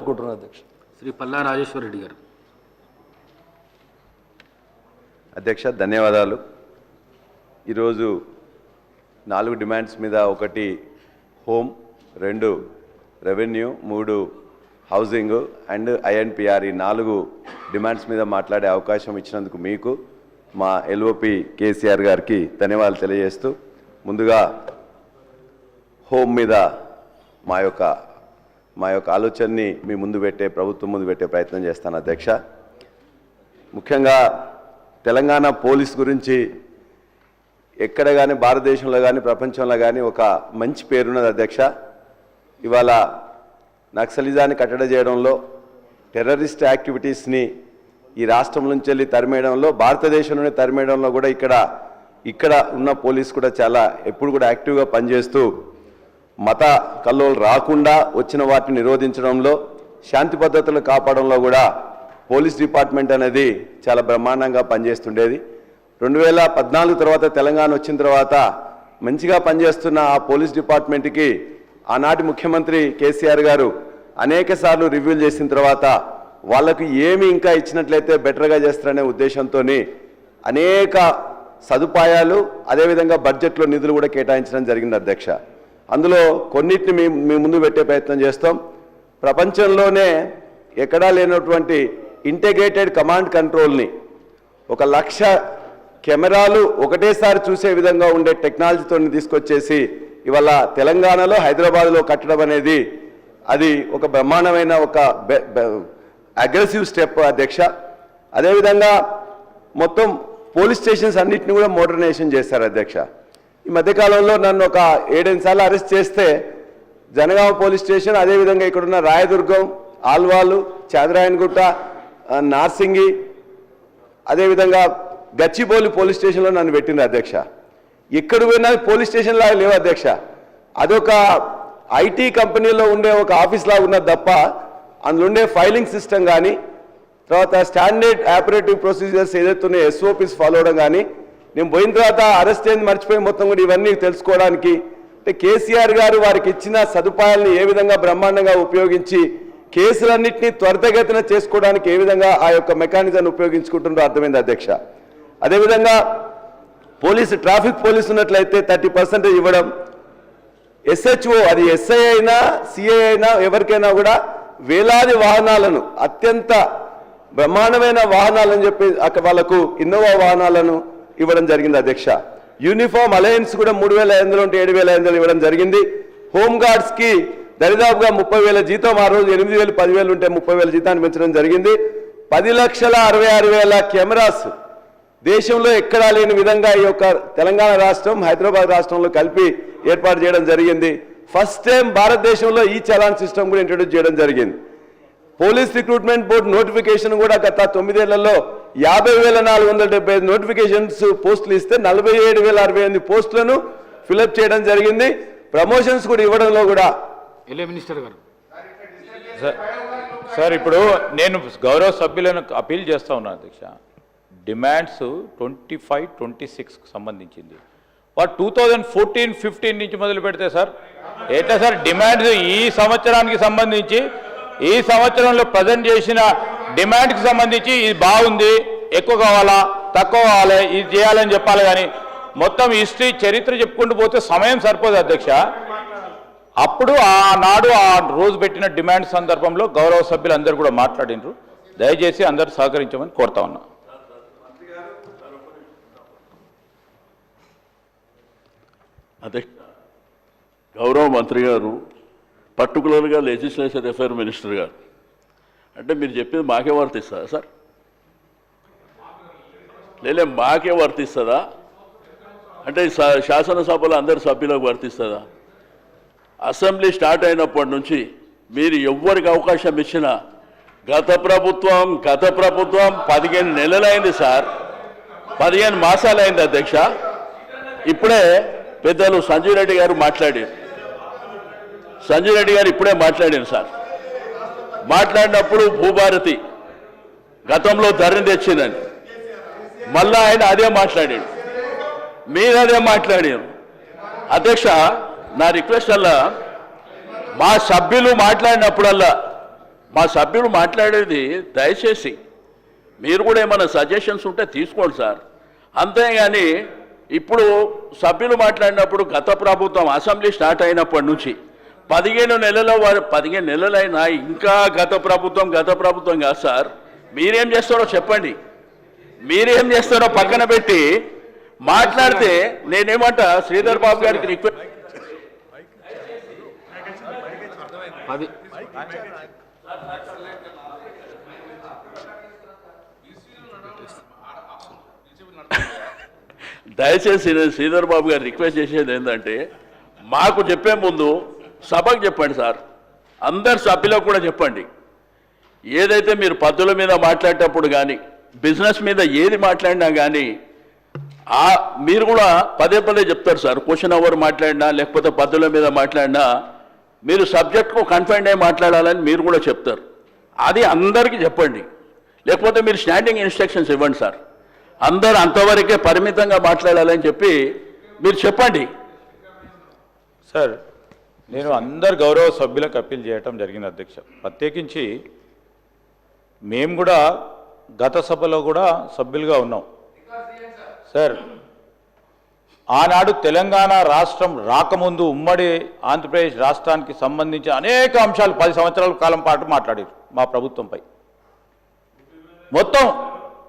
కోరుకుంటున్నాను అధ్యక్ష. శ్రీ పల్లా రాజేశ్వర రెడ్డి గారు. అధ్యక్ష ధన్యవాదాలు. ఈరోజు 4 డిమాండ్స్ మీద, 1 home, 2 revenue, 3 housing and INPR ఈ 4 డిమాండ్స్ మీద మాట్లాడే అవకాశం ఇచ్చినందుకు మీకు మా LOP KCR గారికి ధన్యవాదాలు తెలియజేస్తూ, ముందుగా హోమ్ మీద మా యొక్క ఆలోచనని మీ ముందు పెట్టే, ప్రభుత్వం ముందు పెట్టే ప్రయత్నం చేస్తాను అధ్యక్ష. ముఖ్యంగా తెలంగాణ పోలీస్ గురించి ఎక్కడ కానీ, భారతదేశంలో కానీ ప్రపంచంలో కానీ ఒక మంచి పేరున్నది అధ్యక్ష. ఇవాళ నక్సలిజాన్ని కట్టడి చేయడంలో, టెర్రరిస్ట్ యాక్టివిటీస్ని ఈ రాష్ట్రం నుంచి వెళ్ళి తరిమేయడంలో, భారతదేశంలోనే తరిమేయడంలో కూడా ఇక్కడ ఉన్న పోలీస్ కూడా చాలా ఎప్పుడు కూడా యాక్టివ్గా పనిచేస్తూ మత కల్లోలు రాకుండా వచ్చిన వాటిని నిరోధించడంలో, శాంతి భద్రతలు కాపాడంలో కూడా పోలీస్ డిపార్ట్మెంట్ అనేది చాలా బ్రహ్మాండంగా పనిచేస్తుండేది. 2014 తర్వాత తెలంగాణ వచ్చిన తర్వాత మంచిగా పనిచేస్తున్న ఆ పోలీస్ డిపార్ట్మెంట్కి ఆనాటి ముఖ్యమంత్రి కేసీఆర్ గారు అనేక సార్లు రివ్యూలు చేసిన తర్వాత వాళ్ళకు ఏమి ఇంకా ఇచ్చినట్లయితే బెటర్గా చేస్తారనే ఉద్దేశంతో అనేక సదుపాయాలు, అదేవిధంగా బడ్జెట్లో నిధులు కూడా కేటాయించడం జరిగింది అధ్యక్ష. అందులో కొన్నిటిని మీ ముందు పెట్టే ప్రయత్నం చేస్తాం. ప్రపంచంలోనే ఎక్కడా లేనటువంటి ఇంటిగ్రేటెడ్ కమాండ్ కంట్రోల్ని 1,00,000 కెమెరాలు ఒకటేసారి చూసే విధంగా ఉండే టెక్నాలజీతో తీసుకొచ్చేసి ఇవాళ తెలంగాణలో, హైదరాబాద్లో కట్టడం అనేది అది ఒక బ్రహ్మాండమైన ఒక అగ్రెసివ్ స్టెప్ అధ్యక్ష. అదేవిధంగా మొత్తం పోలీస్ స్టేషన్స్ అన్నింటినీ కూడా మోడర్నైజేషన్ చేశారు అధ్యక్ష. ఈ మధ్యకాలంలో నన్ను ఒక 7-8 సార్లు అరెస్ట్ చేస్తే జనగామ పోలీస్ స్టేషన్, అదేవిధంగా ఇక్కడున్న రాయదుర్గం, ఆల్వాలు, చాంద్రాయణగుట్ట, నార్సింగి, అదేవిధంగా గచ్చిబౌలి పోలీస్ స్టేషన్లో నన్ను పెట్టింది అధ్యక్ష. ఎక్కడ పోయినా పోలీస్ స్టేషన్ లాగా లేవు అధ్యక్ష. అదొక IT కంపెనీలో ఉండే ఒక ఆఫీస్ లాగా ఉన్నది తప్ప అందులో ఉండే ఫైలింగ్ సిస్టమ్ కానీ, తర్వాత స్టాండర్డ్ ఆపరేటివ్ ప్రొసీజర్స్ ఏదైతే SOPs ఫాలో అవడం కానీ, నేను పోయిన తర్వాత అరెస్ట్ అయింది మర్చిపోయి మొత్తం కూడా ఇవన్నీ తెలుసుకోవడానికి అంటే కేసీఆర్ గారు వారికి ఇచ్చిన సదుపాయాలను ఏ విధంగా బ్రహ్మాండంగా ఉపయోగించి కేసులన్నింటినీ త్వరితగతిన చేసుకోవడానికి ఏ విధంగా ఆ యొక్క మెకానిజాన్ని ఉపయోగించుకుంటుందో అర్థమైంది అధ్యక్ష. అదేవిధంగా ట్రాఫిక్ పోలీసు ఉన్నట్లయితే 30% ఇవ్వడం, SHO అది SI అయినా CI అయినా ఎవరికైనా కూడా వేలాది వాహనాలను, అత్యంత బ్రహ్మాండమైన వాహనాలని చెప్పి వాళ్ళకు ఇన్నోవా వాహనాలను ఇవ్వడం జరిగింది అధ్యక్ష. యూనిఫామ్ అలయన్స్ కూడా 3,500 ఉంటే 7,500 ఇవ్వడం జరిగింది. హోంగార్డ్స్కి దరిదాపుగా 30,000 జీతం, ఆ రోజు 8,000 10,000 ఉంటే 30,000 జీతాన్ని పెంచడం జరిగింది. 10,66,000 కెమెరాస్ దేశంలో ఎక్కడా లేని విధంగా ఈ యొక్క తెలంగాణ రాష్ట్రం, హైదరాబాద్ రాష్ట్రంలో కలిపి ఏర్పాటు చేయడం జరిగింది. ఫస్ట్ టైం భారతదేశంలో ఈ చలాన్ సిస్టమ్ కూడా ఇంట్రొడ్యూస్ చేయడం జరిగింది. పోలీస్ రిక్రూట్మెంట్ బోర్డు నోటిఫికేషన్ కూడా గత 9 ఏళ్లలో 50,475 నోటిఫికేషన్స్ పోస్టులు ఇస్తే 47,068 పోస్టులను ఫిలప్ చేయడం జరిగింది. ప్రమోషన్స్ కూడా ఇవ్వడంలో కూడా మినిస్టర్ గారు సార్, ఇప్పుడు నేను గౌరవ సభ్యులను అపీల్ చేస్తా ఉన్నాను అధ్యక్ష. డిమాండ్స్ 25-26కు సంబంధించింది. వారు 2014-15 నుంచి మొదలు పెడితే సార్ ఎట్లా సార్ డిమాండ్స్ ఈ సంవత్సరానికి సంబంధించి, ఈ సంవత్సరంలో ప్రజెంట్ చేసిన డిమాండ్కి సంబంధించి ఇది బాగుంది, ఎక్కువ కావాలా, తక్కువ కావాలి, ఇది చేయాలని చెప్పాలి. కానీ మొత్తం హిస్టరీ, చరిత్ర చెప్పుకుంటూ పోతే సమయం సరిపోదు అధ్యక్ష. అప్పుడు ఆనాడు ఆ రోజు పెట్టిన డిమాండ్ సందర్భంలో గౌరవ సభ్యులు అందరూ కూడా మాట్లాడినారు. దయచేసి అందరూ సహకరించమని కోరుతా ఉన్నా. అధ్యక్ష, గౌరవ మంత్రి గారు, పర్టికులర్గా లెజిస్లేచర్ అఫైర్ మినిస్టర్ గారు, అంటే మీరు చెప్పేది మాకే వర్తిస్తుందా సార్? మాకే వర్తిస్తుందా అంటే శాసనసభలో అందరి సభ్యులకు వర్తిస్తుందా? అసెంబ్లీ స్టార్ట్ అయినప్పటి నుంచి మీరు ఎవరికి అవకాశం ఇచ్చినా గత ప్రభుత్వం 15 నెలలైంది సార్, 15 మాసాలైంది అధ్యక్ష. ఇప్పుడే పెద్దలు సంజయ్ రెడ్డి గారు మాట్లాడారు. సంజయ్ రెడ్డి గారు ఇప్పుడే మాట్లాడారు సార్. మాట్లాడినప్పుడు భూభారతి గతంలో ధరని తెచ్చిందని మళ్ళా ఆయన అదే మాట్లాడాడు, మీరు అదే మాట్లాడారు. అధ్యక్ష, నా రిక్వెస్ట్ అలా మా సభ్యులు మాట్లాడినప్పుడల్లా మా సభ్యులు మాట్లాడేది దయచేసి మీరు కూడా ఏమైనా సజెషన్స్ ఉంటే తీసుకోండి సార్. అంతేగాని ఇప్పుడు సభ్యులు మాట్లాడినప్పుడు గత ప్రభుత్వం అసెంబ్లీ స్టార్ట్ అయినప్పటి నుంచి 15 నెలలైనా ఇంకా గత ప్రభుత్వం కాదు సార్. మీరేం చేస్తారో చెప్పండి. మీరేం చేస్తారో పక్కన పెట్టి మాట్లాడితే నేనేమంటా శ్రీధర్ బాబు గారికి రిక్వెస్ట్ దయచేసి నేను శ్రీధర్ బాబు గారు రిక్వెస్ట్ చేసేది ఏంటంటే మాకు చెప్పే ముందు సభకు చెప్పండి సార్, అందరు సభ్యులకు కూడా చెప్పండి. ఏదైతే మీరు పద్ధతుల మీద మాట్లాడేటప్పుడు కానీ బిజినెస్ మీద ఏది మాట్లాడినా కానీ మీరు కూడా పదే చెప్తారు సార్. క్వశ్చన్ అవర్ మాట్లాడినా లేకపోతే పద్ధతుల మీద మాట్లాడినా మీరు సబ్జెక్ట్కు కన్ఫైన్డ్ అయ్యి మాట్లాడాలని మీరు కూడా చెప్తారు. అది అందరికీ చెప్పండి. లేకపోతే మీరు స్టాండింగ్ ఇన్స్ట్రక్షన్స్ ఇవ్వండి సార్. అందరూ అంతవరకే పరిమితంగా మాట్లాడాలని చెప్పి మీరు చెప్పండి. సార్, నేను అందరు గౌరవ సభ్యులకు అప్పీల్ చేయటం జరిగింది అధ్యక్ష. ప్రత్యేకించి మేము కూడా గత సభలో కూడా సభ్యులుగా ఉన్నాం సార్. ఆనాడు తెలంగాణ రాష్ట్రం రాకముందు ఉమ్మడి ఆంధ్రప్రదేశ్ రాష్ట్రానికి సంబంధించిన అనేక అంశాలు 10 సంవత్సరాల కాలం పాటు మాట్లాడారు మా ప్రభుత్వంపై. మొత్తం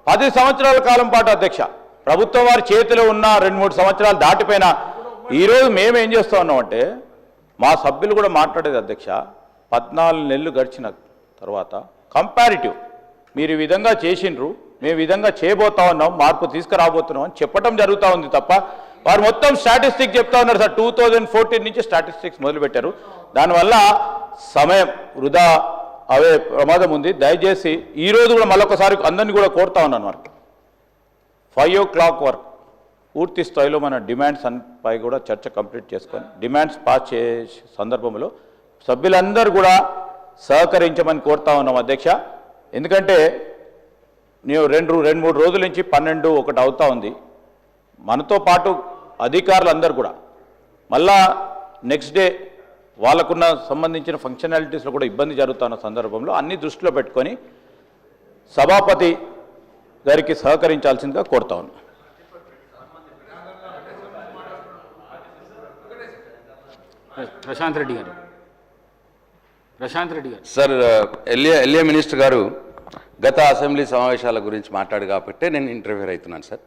10 సంవత్సరాల కాలం పాటు అధ్యక్ష ప్రభుత్వం వారి చేతిలో ఉన్న 2-3 సంవత్సరాలు దాటిపోయినా ఈరోజు మేము ఏం చేస్తూ ఉన్నామంటే మా సభ్యులు కూడా మాట్లాడేది అధ్యక్ష, 14 నెలలు గడిచిన తర్వాత కంపారిటివ్ మీరు ఈ విధంగా చేసిండ్రు, మేము ఈ విధంగా చేయబోతా ఉన్నాం, మార్పు తీసుకురాబోతున్నాం అని చెప్పడం జరుగుతూ ఉంది తప్ప వారు మొత్తం స్టాటిస్టిక్స్ చెప్తా ఉన్నారు సార్. 2014 నుంచి స్టాటిస్టిక్స్ మొదలుపెట్టారు. దానివల్ల సమయం వృధా అవే ప్రమాదం ఉంది. దయచేసి ఈరోజు కూడా మళ్ళొకసారి అందరినీ కూడా కోరుతా ఉన్నాను మరి 5 o'clock వరకు పూర్తి స్థాయిలో మన డిమాండ్స్ పై కూడా చర్చ కంప్లీట్ చేసుకొని డిమాండ్స్ పాస్ చేసే సందర్భంలో సభ్యులందరూ కూడా సహకరించమని కోరుతా ఉన్నాం అధ్యక్ష. ఎందుకంటే నేను 2-3 రోజుల నుంచి 12-1 అవుతా ఉంది. మనతో పాటు అధికారులందరూ కూడా మళ్ళా నెక్స్ట్ డే వాళ్ళకున్న సంబంధించిన ఫంక్షనాలిటీస్లో కూడా ఇబ్బంది జరుగుతున్న సందర్భంలో అన్ని దృష్టిలో పెట్టుకొని సభాపతి గారికి సహకరించాల్సిందిగా కోరుతా ఉన్నాను. ప్రశాంత్ రెడ్డి గారు. సార్, ఎల్ఏ మినిస్టర్ గారు గత అసెంబ్లీ సమావేశాల గురించి మాట్లాడు కాబట్టి నేను ఇంటర్వ్యూ అవుతున్నాను సార్.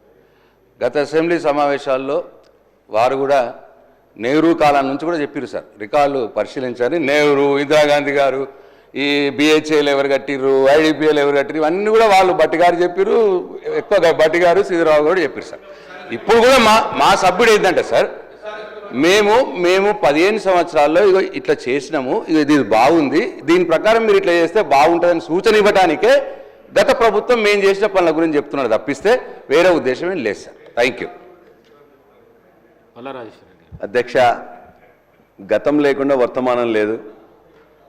గత అసెంబ్లీ సమావేశాల్లో వారు కూడా నెహ్రూ కాలం నుంచి కూడా చెప్పారు సార్. రికార్డులు పరిశీలించారు. నెహ్రూ, ఇందిరాగాంధీ గారు, ఈ బిహెచ్ఏలు ఎవరు కట్టిర్రు, ఐడిపిఎల్ ఎవరు కట్టిరు, ఇవన్నీ కూడా వాళ్ళు భట్టి గారు చెప్పారు. ఎక్కువ భట్టి గారు, శ్రీధరరావు గారు చెప్పారు సార్. ఇప్పుడు కూడా మా సభ్యుడు ఏంటంటే సార్, మేము 15 సంవత్సరాల్లో ఇగో ఇట్లా చేసినాము, ఇది బాగుంది, దీని ప్రకారం మీరు ఇట్లా చేస్తే బాగుంటుందని సూచన ఇవ్వడానికే గత ప్రభుత్వం మేము చేసిన పనుల గురించి చెప్తున్నారు తప్పిస్తే వేరే ఉద్దేశం ఏం లేదు సార్. Thank you. అధ్యక్ష, గతం లేకుండా వర్తమానం లేదు.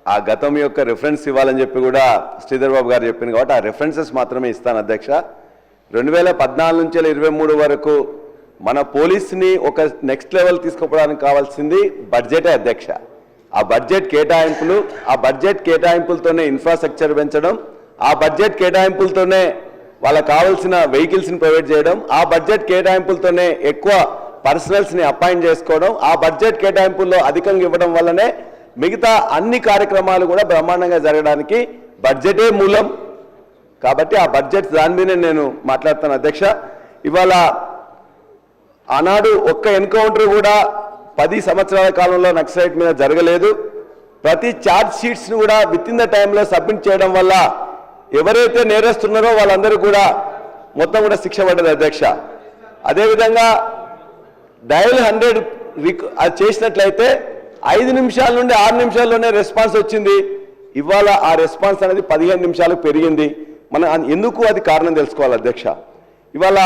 ఆ గతం యొక్క రిఫరెన్స్ ఇవ్వాలని చెప్పి కూడా శ్రీధర్ బాబు గారు చెప్పింది కాబట్టి ఆ రిఫరెన్సెస్ మాత్రమే ఇస్తాను అధ్యక్ష. 2014 నుంచి 23 వరకు మన పోలీస్ని ఒక నెక్స్ట్ లెవెల్ తీసుకుపోవడానికి కావాల్సింది బడ్జెటే అధ్యక్ష. ఆ బడ్జెట్ కేటాయింపులతోనే ఇన్ఫ్రాస్ట్రక్చర్ పెంచడం, ఆ బడ్జెట్ కేటాయింపులతోనే వాళ్ళకి కావాల్సిన వెహికల్స్ని ప్రొవైడ్ చేయడం, ఆ బడ్జెట్ కేటాయింపులతోనే ఎక్కువ పర్సనల్స్ని అపాయింట్ చేసుకోవడం, ఆ బడ్జెట్ కేటాయింపుల్లో అధికంగా ఇవ్వడం వల్లనే మిగతా అన్ని కార్యక్రమాలు కూడా బ్రహ్మాండంగా జరగడానికి బడ్జెటే మూలం. కాబట్టి ఆ బడ్జెట్ దాని మీదే నేను మాట్లాడుతాను అధ్యక్ష. ఇవాళ ఆనాడు ఒక్క ఎన్కౌంటర్ కూడా 10 సంవత్సరాల కాలంలో నక్సలైట్ మీద జరగలేదు. ప్రతి ఛార్జ్ షీట్స్ను కూడా విత్ ఇన్ ద టైంలో సబ్మిట్ చేయడం వల్ల ఎవరైతే నేరస్తున్నారో వాళ్ళందరూ కూడా మొత్తం కూడా శిక్ష పడ్డది అధ్యక్ష. అదేవిధంగా డయల్ 100 అది చేసినట్లయితే 5 నిమిషాల నుండి 6 నిమిషాల్లోనే రెస్పాన్స్ వచ్చింది. ఇవాళ ఆ రెస్పాన్స్ అనేది 15 నిమిషాలకు పెరిగింది. మనం ఎందుకు అది కారణం తెలుసుకోవాలి అధ్యక్ష. ఇవాళ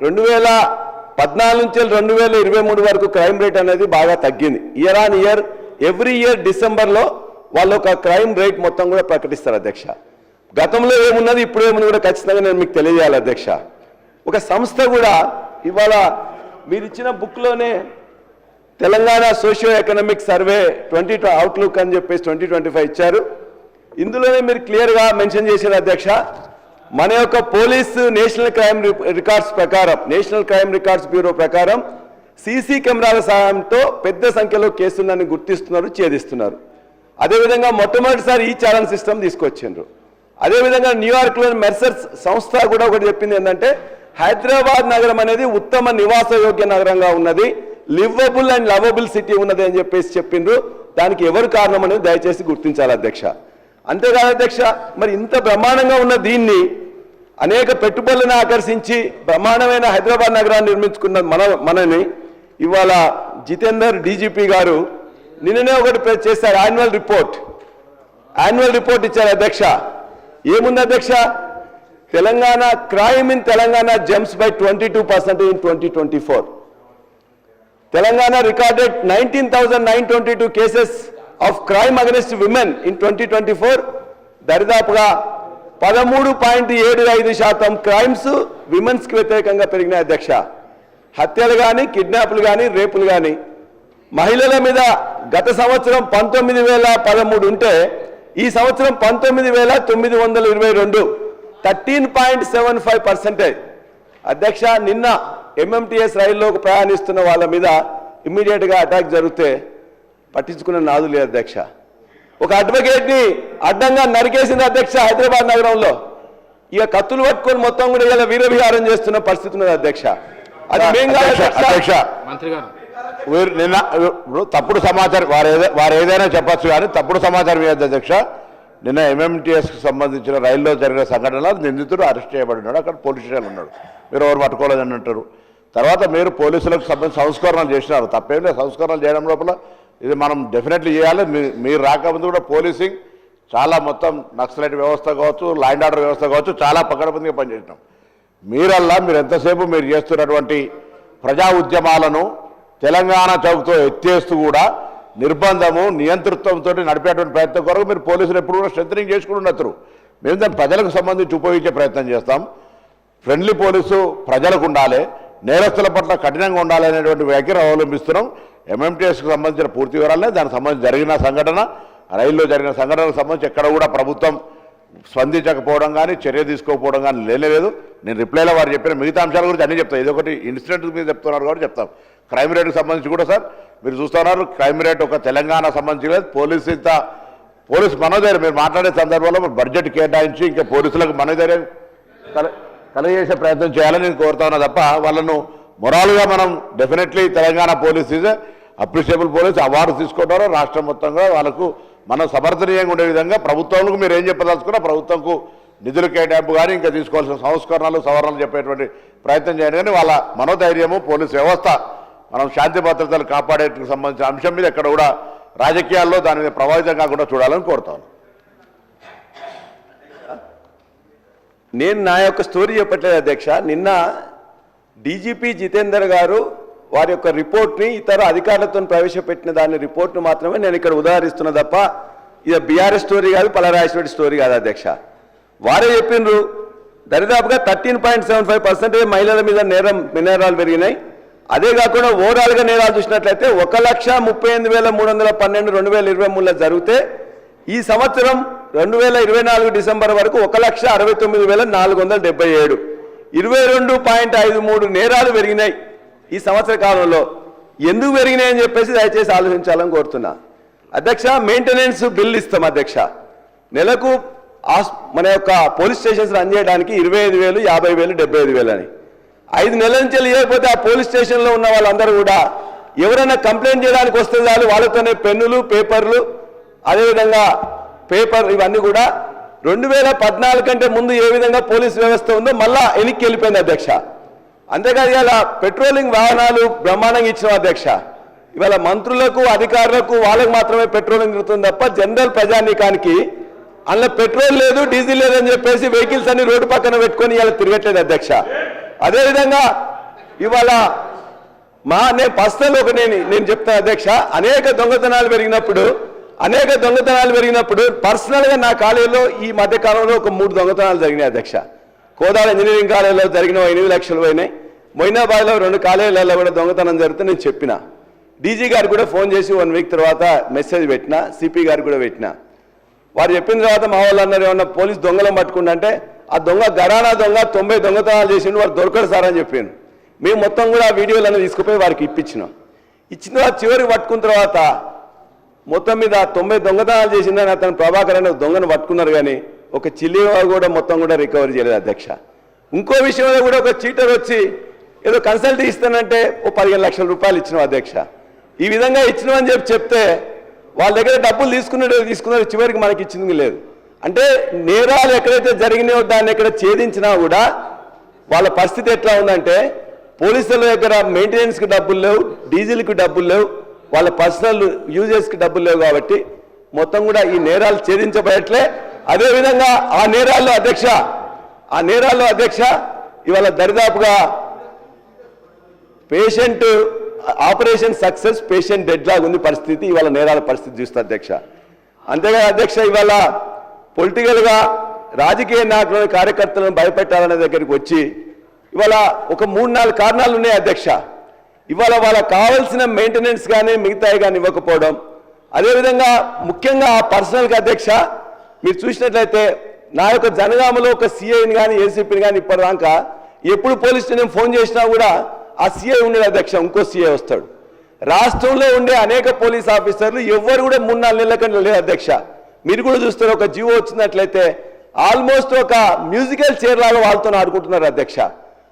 2014 నుంచి 2023 వరకు క్రైమ్ రేట్ అనేది బాగా తగ్గింది. Year on year every year డిసెంబర్లో వాళ్ళు ఒక క్రైమ్ రేట్ మొత్తం కూడా ప్రకటిస్తారు అధ్యక్ష. గతంలో ఏమున్నది ఇప్పుడు ఏమున్నది కూడా ఖచ్చితంగా నేను మీకు తెలియజేయాలి అధ్యక్ష. ఒక సంస్థ కూడా ఇవాళ మీరు ఇచ్చిన బుక్లోనే Telangana socio economic survey 20 outlook అని చెప్పేసి 2025 ఇచ్చారు. ఇందులోనే మీరు క్లియర్గా మెన్షన్ చేశారు అధ్యక్ష. మన యొక్క పోలీసు నేషనల్ క్రైమ్ రికార్డ్స్ ప్రకారం, నేషనల్ క్రైమ్ రికార్డ్స్ బ్యూరో ప్రకారం సీసీ కెమెరాల సహాయంతో పెద్ద సంఖ్యలో కేసులను గుర్తిస్తున్నారు, ఛేదిస్తున్నారు. అదేవిధంగా మొట్టమొదటిసారి ఈ ఛాలెంజ్ సిస్టమ్ తీసుకొచ్చిండ్రు. అదేవిధంగా న్యూయార్క్లోని మెర్సర్స్ సంస్థ కూడా ఒకటి చెప్పింది ఏంటంటే హైదరాబాద్ నగరం అనేది ఉత్తమ నివాసయోగ్య నగరంగా ఉన్నది, లివబుల్ అండ్ లవబుల్ సిటీ ఉన్నది అని చెప్పేసి చెప్పిండ్రు. దానికి ఎవరు కారణం అనేది దయచేసి గుర్తించాలి అధ్యక్ష. అంతేకాదు అధ్యక్ష, మరి ఇంత బ్రహ్మాండంగా ఉన్న దీన్ని అనేక పెట్టుబడులను ఆకర్షించి బ్రహ్మాండమైన హైదరాబాద్ నగరాన్ని నిర్మించుకున్న మనని ఇవాళ జితేందర్ డీజీపీ గారు నిన్ననే ఒకటి చేశారు, యాన్యువల్ రిపోర్ట్ ఇచ్చారు అధ్యక్ష. ఏముంది అధ్యక్ష? Telangana crime in Telangana jumps by 22% in 2024. Telangana recorded 19,922 cases of crime against women in 2024. దరిదాపుగా 13.75% క్రైమ్స్ విమెన్స్కి వ్యతిరేకంగా పెరిగినాయి అధ్యక్ష. హత్యలు కానీ, కిడ్నాప్లు కానీ, రేపులు కానీ మహిళల మీద గత సంవత్సరం 19,013 ఉంటే ఈ సంవత్సరం 19,922, 13.75%. అధ్యక్ష, నిన్న MMTS రైల్లోకి ప్రయాణిస్తున్న వాళ్ళ మీద ఇమ్మీడియట్గా అటాక్ జరిగితే పట్టించుకున్న నాదు లేదు అధ్యక్ష. ఒక అడ్వకేట్ని అడ్డంగా నరికేసింది అధ్యక్ష హైదరాబాద్ నగరంలో. ఇక కత్తులు పట్టుకొని మొత్తం కూడా ఇలా వీరవిహారం చేస్తున్న పరిస్థితి ఉన్నది అధ్యక్ష. అది మేం కాదు అధ్యక్ష. మంత్రి గారు నిన్న తప్పుడు సమాచారం వారు ఏదైనా చెప్పచ్చు, కానీ తప్పుడు సమాచారం ఏది అధ్యక్ష? నిన్న MMTSకి సంబంధించిన రైల్లో జరిగిన సంఘటనలో నిందితుడు అరెస్ట్ చేయబడినాడు, అక్కడ పోలీస్ స్టేషన్ ఉన్నాడు. మీరు ఎవరు పట్టుకోలేదని అంటారు. తర్వాత మీరు పోలీసులకు సంబంధించి సంస్కరణలు చేసినారు, తప్పేం లేదు. సంస్కరణలు చేయడం లోపల ఇది మనం డెఫినెట్లీ చేయాలి. మీరు రాకముందు కూడా పోలీసింగ్ చాలా మొత్తం నక్సలైట్ వ్యవస్థ కావచ్చు, లా అండ్ ఆర్డర్ వ్యవస్థ కావచ్చు, చాలా పకడ్బందీగా పనిచేసినాం. మీరు ఎంతసేపు మీరు చేస్తున్నటువంటి ప్రజా ఉద్యమాలను తెలంగాణ చౌక్తో ఎత్తేస్తూ కూడా నిర్బంధము, నియంతృత్వంతో నడిపేటువంటి ప్రయత్నం కొరకు మీరు పోలీసులు ఎప్పుడు కూడా స్ట్రెంథనింగ్ చేసుకుని ఉండరు. మేము దాన్ని ప్రజలకు సంబంధించి ఉపయోగించే ప్రయత్నం చేస్తాం. ఫ్రెండ్లీ పోలీసు ప్రజలకు ఉండాలి, నేరస్తుల పట్ల కఠినంగా ఉండాలి అనేటువంటి వ్యాఖ్యలు అవలంబిస్తున్నాం. MMTSకి సంబంధించిన పూర్తి వివరాలనే, దానికి సంబంధించి జరిగిన సంఘటన, రైల్లో జరిగిన సంఘటనకు సంబంధించి ఎక్కడ కూడా ప్రభుత్వం స్పందించకపోవడం కానీ, చర్య తీసుకోకపోవడం కానీ లేదు. నేను రిప్లైలో వారు చెప్పిన మిగతా అంశాల గురించి అన్నీ చెప్తాను. ఇది ఒకటి ఇన్సిడెంట్ మీద చెప్తున్నారు కాబట్టి చెప్తాం. క్రైమ్ రేట్కి సంబంధించి కూడా సార్ మీరు చూస్తున్నారు, క్రైమ్ రేట్ ఒక తెలంగాణ సంబంధించి లేదు. పోలీసు మనోధైర్యం మీరు మాట్లాడే సందర్భంలో బడ్జెట్ కేటాయించి ఇంకా పోలీసులకు మనోధైర్యం కలిగజేసే ప్రయత్నం చేయాలని నేను కోరుతా ఉన్నా తప్ప వాళ్ళను మొరాలుగా మనం definitely Telangana police is appreciable police award తీసుకుంటారో రాష్ట్రం మొత్తంగా వాళ్ళకు మనం సమర్థనీయంగా ఉండే విధంగా ప్రభుత్వాలకు మీరు ఏం చెప్పదలుచుకున్నా ప్రభుత్వంకు నిధులు కేటాయింపు కానీ ఇంకా తీసుకోవాల్సిన సంస్కరణలు సవరణలు చెప్పేటువంటి ప్రయత్నం చేయండి. కానీ వాళ్ళ మనోధైర్యము, పోలీసు వ్యవస్థ మనం శాంతి భద్రతలు కాపాడేందుకు సంబంధించిన అంశం మీద ఎక్కడ కూడా రాజకీయాల్లో దాని మీద ప్రభావితం కాకుండా చూడాలని కోరుతాను. నేను నా యొక్క స్టోరీ చెప్పట్లేదు అధ్యక్ష. నిన్న డీజీపీ జితేందర్ గారు వారి యొక్క రిపోర్ట్ని ఇతర అధికారులతో ప్రవేశపెట్టిన దాని రిపోర్ట్ను మాత్రమే నేను ఇక్కడ ఉదాహరిస్తున్నా తప్ప ఇది బీఆర్ఎస్ స్టోరీ కాదు, పల్లరాజేశ్వరి స్టోరీ కాదు అధ్యక్ష. వారే చెప్పిండ్రు దరిదాపుగా 13.75% మహిళల మీద నేరాలు పెరిగినాయి. అదే కాకుండా ఓవరాల్గా నేరాలు చూసినట్లయితే 1,38,312 2023లో జరిగితే ఈ సంవత్సరం 2024 డిసెంబర్ వరకు 1,69,477 22.53 నేరాలు పెరిగినాయి ఈ సంవత్సర కాలంలో. ఎందుకు పెరిగినాయని చెప్పేసి దయచేసి ఆలోచించాలని కోరుతున్నా అధ్యక్ష. మెయింటెనెన్స్ బిల్ ఇస్తాం అధ్యక్ష. నెలకు మన యొక్క పోలీస్ స్టేషన్స్ రన్ చేయడానికి 25,000, 50,000, 75,000 అని 5 నెలల నుంచి ఇవ్వకపోతే ఆ పోలీస్ స్టేషన్లో ఉన్న వాళ్ళందరూ కూడా ఎవరైనా కంప్లైంట్ చేయడానికి వస్తే చాలు వాళ్ళతోనే పెన్నులు, పేపర్లు, అదేవిధంగా ఇవన్నీ కూడా 2014 కంటే ముందు ఏ విధంగా పోలీస్ వ్యవస్థ ఉందో మళ్ళా వెనక్కి వెళ్ళిపోయింది అధ్యక్ష. అంతేకాదు ఇవాళ పెట్రోలింగ్ వాహనాలు బ్రహ్మాండంగా ఇచ్చిన అధ్యక్ష. ఇవాళ మంత్రులకు, అధికారులకు వాళ్ళకు మాత్రమే పెట్రోలింగ్ జరుగుతుంది తప్ప జనరల్ ప్రజానీకానికి అందులో పెట్రోల్ లేదు, డీజిల్ లేదని చెప్పేసి వెహికల్స్ అన్ని రోడ్డు పక్కన పెట్టుకొని ఇవాళ తిరగట్లేదు అధ్యక్ష. అదేవిధంగా ఇవాళ నేను పర్సనల్ నేను చెప్తాను అధ్యక్ష. అనేక దొంగతనాలు పెరిగినప్పుడు పర్సనల్గా నా కాలేజీలో ఈ మధ్య కాలంలో ఒక 3 దొంగతనాలు జరిగినాయి అధ్యక్ష. కోదాడ ఇంజనీరింగ్ కాలేజీలో జరిగిన 8 లక్షలు పోయినాయి. మొయినాబాద్లో 2 కాలేజీలలో కూడా దొంగతనం జరిగితే నేను చెప్పిన డీజీ గారు కూడా ఫోన్ చేసి 1 వీక్ తర్వాత మెసేజ్ పెట్టిన, సిపి గారు కూడా పెట్టిన. వారు చెప్పిన తర్వాత మా వాళ్ళు అన్నారు ఏమన్నా పోలీస్ దొంగలను పట్టుకుంటే ఆ దొంగ గరానా దొంగ 90 దొంగతనాలు చేసిండు వారు దొరకడు సార్ అని చెప్పాను. మేము మొత్తం కూడా ఆ వీడియోలన్నీ తీసుకుపోయి వారికి ఇప్పించినాం. ఇచ్చిన తర్వాత చివరికి పట్టుకున్న తర్వాత మొత్తం మీద 90 దొంగతనాలు చేసిందని అతను ప్రభాకర్ అనే దొంగను పట్టుకున్నారు, కానీ ఒక చిల్లి కూడా మొత్తం కూడా రికవరీ చేయలేదు అధ్యక్ష. ఇంకో విషయంలో కూడా ఒక చీటర్ వచ్చి ఏదో కన్సల్ట్ ఇస్తానంటే ఓ 15 లక్షల రూపాయలు ఇచ్చినాం అధ్యక్ష. ఈ విధంగా ఇచ్చినామని చెప్తే వాళ్ళ దగ్గర డబ్బులు తీసుకున్నారు, చివరికి మనకి ఇచ్చింది లేదు. అంటే నేరాలు ఎక్కడైతే జరిగినాయో దాన్ని ఎక్కడ ఛేదించినా కూడా వాళ్ళ పరిస్థితి ఎట్లా ఉందంటే పోలీసుల దగ్గర మెయింటెనెన్స్కి డబ్బులు లేవు, డీజిల్కి డబ్బులు లేవు, వాళ్ళ పర్సనల్ యూజెస్కి డబ్బులు లేవు. కాబట్టి మొత్తం కూడా ఈ నేరాలు ఛేదించబడట్లే. అదేవిధంగా ఆ నేరాల్లో అధ్యక్ష ఇవాళ దరిదాపుగా patient operation success patient dead లాగా ఉంది పరిస్థితి. ఇవాళ నేరాల పరిస్థితి చూస్తుంది అధ్యక్ష. అంతేగా అధ్యక్ష ఇవాళ పొలిటికల్గా రాజకీయ నాయకులను కార్యకర్తలను భయపెట్టాలనే దగ్గరికి వచ్చి ఇవాళ ఒక 3-4 కారణాలు ఉన్నాయి అధ్యక్ష. ఇవాళ వాళ్ళకి కావాల్సిన మెయింటెనెన్స్ కానీ మిగతాయి కానీ ఇవ్వకపోవడం, అదేవిధంగా ముఖ్యంగా ఆ పర్సనల్గా అధ్యక్ష మీరు చూసినట్లయితే నా యొక్క జనగామలో ఒక సిఐని కానీ ఏసీపీని కానీ ఇప్పటిదాకా ఎప్పుడు పోలీస్ స్టేషన్ ఫోన్ చేసినా కూడా ఆ సిఐ ఉండేది అధ్యక్ష, ఇంకో సిఐ వస్తాడు. రాష్ట్రంలో ఉండే అనేక పోలీస్ ఆఫీసర్లు ఎవరు కూడా 3-4 నెలల కన్నా లేదు అధ్యక్ష. మీరు కూడా చూస్తారు, ఒక జీవో వచ్చినట్లయితే ఆల్మోస్ట్ ఒక మ్యూజికల్ చైర్ లాగా వాళ్ళతో ఆడుకుంటున్నారు అధ్యక్ష.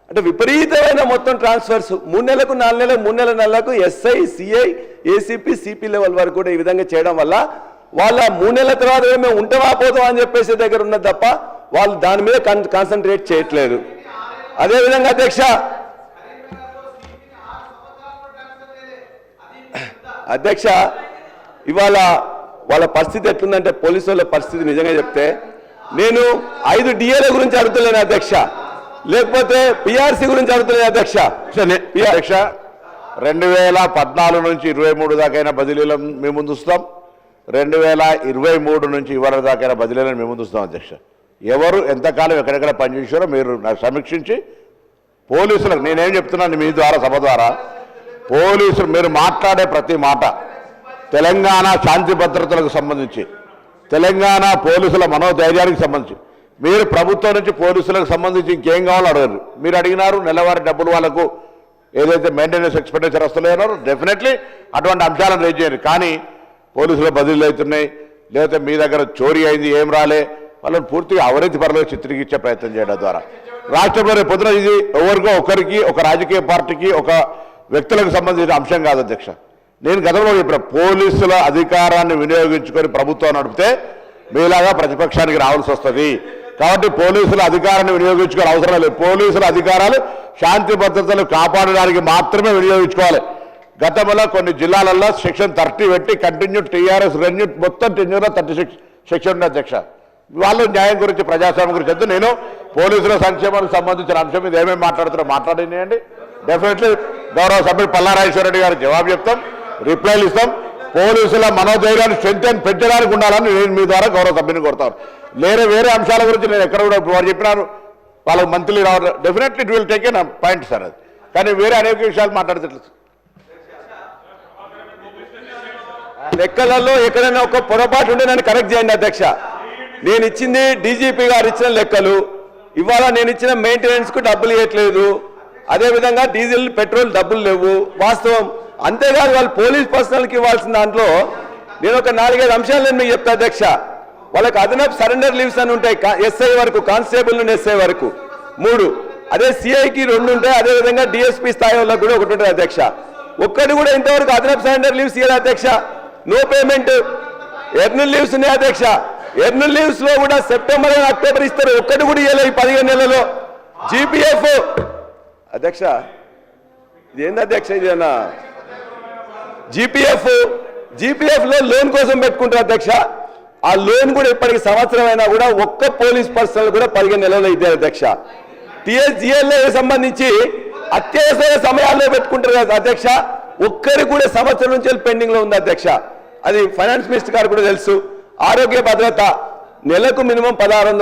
అంటే విపరీతమైన మొత్తం ట్రాన్స్ఫర్స్ 3 నెలలకు 4 నెలలకు 3 నెలలకు SI CI ACP CP level వరకు కూడా ఈ విధంగా చేయడం వల్ల వాళ్ళ 3 నెలల తర్వాత మేము ఉంటామా పోతాం అని చెప్పేసి దగ్గర ఉన్నది తప్ప వాళ్ళు దాని మీద కాన్సన్ట్రేట్ చేయట్లేదు. అదేవిధంగా అధ్యక్ష ఇవాళ వాళ్ళ పరిస్థితి ఎట్లుందంటే పోలీసు వాళ్ళ పరిస్థితి నిజంగా చెప్తే నేను 5 డిఏల గురించి అడుగుతలేను అధ్యక్ష, లేకపోతే పిఆర్సీ గురించి అడుగుతలేను అధ్యక్ష. 2014 నుంచి 23 దాకైనా బదిలీలను మేము ముందుస్తాం, 2023 నుంచి ఇవాళ దాకైనా బదిలీలను మేము ముందుస్తాం అధ్యక్ష. ఎవరు ఎంతకాలం ఎక్కడెక్కడ పనిచేసారో మీరు నాకు సమీక్షించి పోలీసులకు నేనేం చెప్తున్నాను మీ ద్వారా సభ ద్వారా, పోలీసులు మీరు మాట్లాడే ప్రతి మాట తెలంగాణ శాంతి భద్రతలకు సంబంధించి, తెలంగాణ పోలీసుల మనోధైర్యానికి సంబంధించి, మీరు ప్రభుత్వం నుంచి పోలీసులకు సంబంధించి ఇంకేం కావాలో అడగరు. మీరు అడిగినారు నెలవారీ డబ్బులు వాళ్ళకు ఏదైతే మెయింటెనెన్స్ ఎక్స్పెండిచర్ వస్తలేనారో డెఫినెట్లీ అటువంటి అంశాలను రేజ్ చేయరు. కానీ పోలీసులు బదిలీలు అవుతున్నాయి, లేకపోతే మీ దగ్గర చోరీ అయింది ఏం రాలే, వాళ్ళని పూర్తిగా అవినీతి పరులుగా చిత్రీకరించే ప్రయత్నం చేయడం ద్వారా రాష్ట్రంలో పొద్దున ఇది ఎవరికో ఒకరికి ఒక రాజకీయ పార్టీకి ఒక వ్యక్తులకు సంబంధించిన అంశం కాదు అధ్యక్ష. నేను గతంలో చెప్పిన పోలీసుల అధికారాన్ని వినియోగించుకొని ప్రభుత్వం నడిపితే మీలాగా ప్రతిపక్షానికి రావాల్సి వస్తుంది. కాబట్టి పోలీసుల అధికారాన్ని వినియోగించుకోవాలి అవసరం లేదు. పోలీసుల అధికారాలు శాంతి భద్రతలు కాపాడడానికి మాత్రమే వినియోగించుకోవాలి. గతంలో కొన్ని జిల్లాలలో సెక్షన్ 30 పెట్టి కంటిన్యూ టీఆర్ఎస్ రెన్యూ మొత్తం టెన్యూర్లో 36 సెక్షన్ ఉంది అధ్యక్ష. వాళ్ళు న్యాయం గురించి ప్రజాస్వామ్యం గురించి వద్దు, నేను పోలీసుల సంక్షేమానికి సంబంధించిన అంశం మీద ఏమేమి మాట్లాడుతున్నారో మాట్లాడినాయండి. డెఫినెట్లీ గౌరవ సభ్యుడు పల్లా రాజేశ్వరరెడ్డి గారికి జవాబు చెప్తాం, రిప్లైలు ఇస్తాం. పోలీసుల మనోధైర్యాన్ని స్ట్రెంగ్ పెంచడానికి ఉండాలని నేను మీ ద్వారా గౌరవ సభ్యుని కోరుతాను. వేరే అంశాల గురించి నేను ఎక్కడ కూడా వారు చెప్పినారు వాళ్ళకి మంత్లీ రావడం definitely it will take an point sir అది. కానీ వేరే అనేక విషయాలు మాట్లాడట్లేదు. లెక్కలలో ఎక్కడైనా ఒక పొరపాటు ఉంటే నన్ను కరెక్ట్ చేయండి అధ్యక్ష. నేను ఇచ్చింది డీజీపీ గారు ఇచ్చిన లెక్కలు, ఇవాళ నేను ఇచ్చిన మెయింటెనెన్స్కు డబ్బులు ఇవ్వట్లేదు, అదేవిధంగా డీజిల్ పెట్రోల్ డబ్బులు లేవు వాస్తవం. అంతేకాదు వాళ్ళు పోలీస్ పర్సనల్కి ఇవ్వాల్సిన దాంట్లో నేను ఒక 4-5 అంశాలు నేను మీకు చెప్తా అధ్యక్ష. వాళ్ళకి అదనపు సరెండర్ లీవ్స్ అని ఉంటాయి, ఎస్ఐ వరకు, కానిస్టేబుల్ నుండి ఎస్ఐ వరకు 3, అదే సిఐకి 2 ఉంటాయి, అదేవిధంగా డిఎస్పీ స్థాయి వాళ్ళకి కూడా 1 ఉంటుంది అధ్యక్ష. ఒక్కటి కూడా ఇంతవరకు అదనపు సరెండర్ లీవ్స్ ఇవ్వాలి అధ్యక్ష. No payment. ఎర్నల్ లీవ్స్ ఉన్నాయి అధ్యక్ష, ఎర్నల్ లీవ్స్ లో కూడా సెప్టెంబర్ అక్టోబర్ ఇస్తారు, ఒక్కటి కూడా ఇవ్వలే ఈ 15 నెలలలో. జీపీఎఫ్ అధ్యక్ష ఇది ఏంది అధ్యక్ష, ఇదేనా జీపీఎఫ్ లో లోన్ కోసం పెట్టుకుంటారు అధ్యక్ష. ఆ లోన్ కూడా ఇప్పటికి సంవత్సరం అయినా కూడా ఒక్క పోలీస్ పర్సనల్ కూడా 15 నెలల్లో ఇద్దారు అధ్యక్ష. టీఎస్జిఎల్ఏ సంబంధించి అత్యవసర సమయాల్లో పెట్టుకుంటారు కదా అధ్యక్ష, ఒక్కరి కూడా సంవత్సరం నుంచి పెండింగ్ లో ఉంది అధ్యక్ష. అది ఫైనాన్స్ మినిస్టర్ గారు కూడా తెలుసు. ఆరోగ్య భద్రత నెలకు మినిమం 1600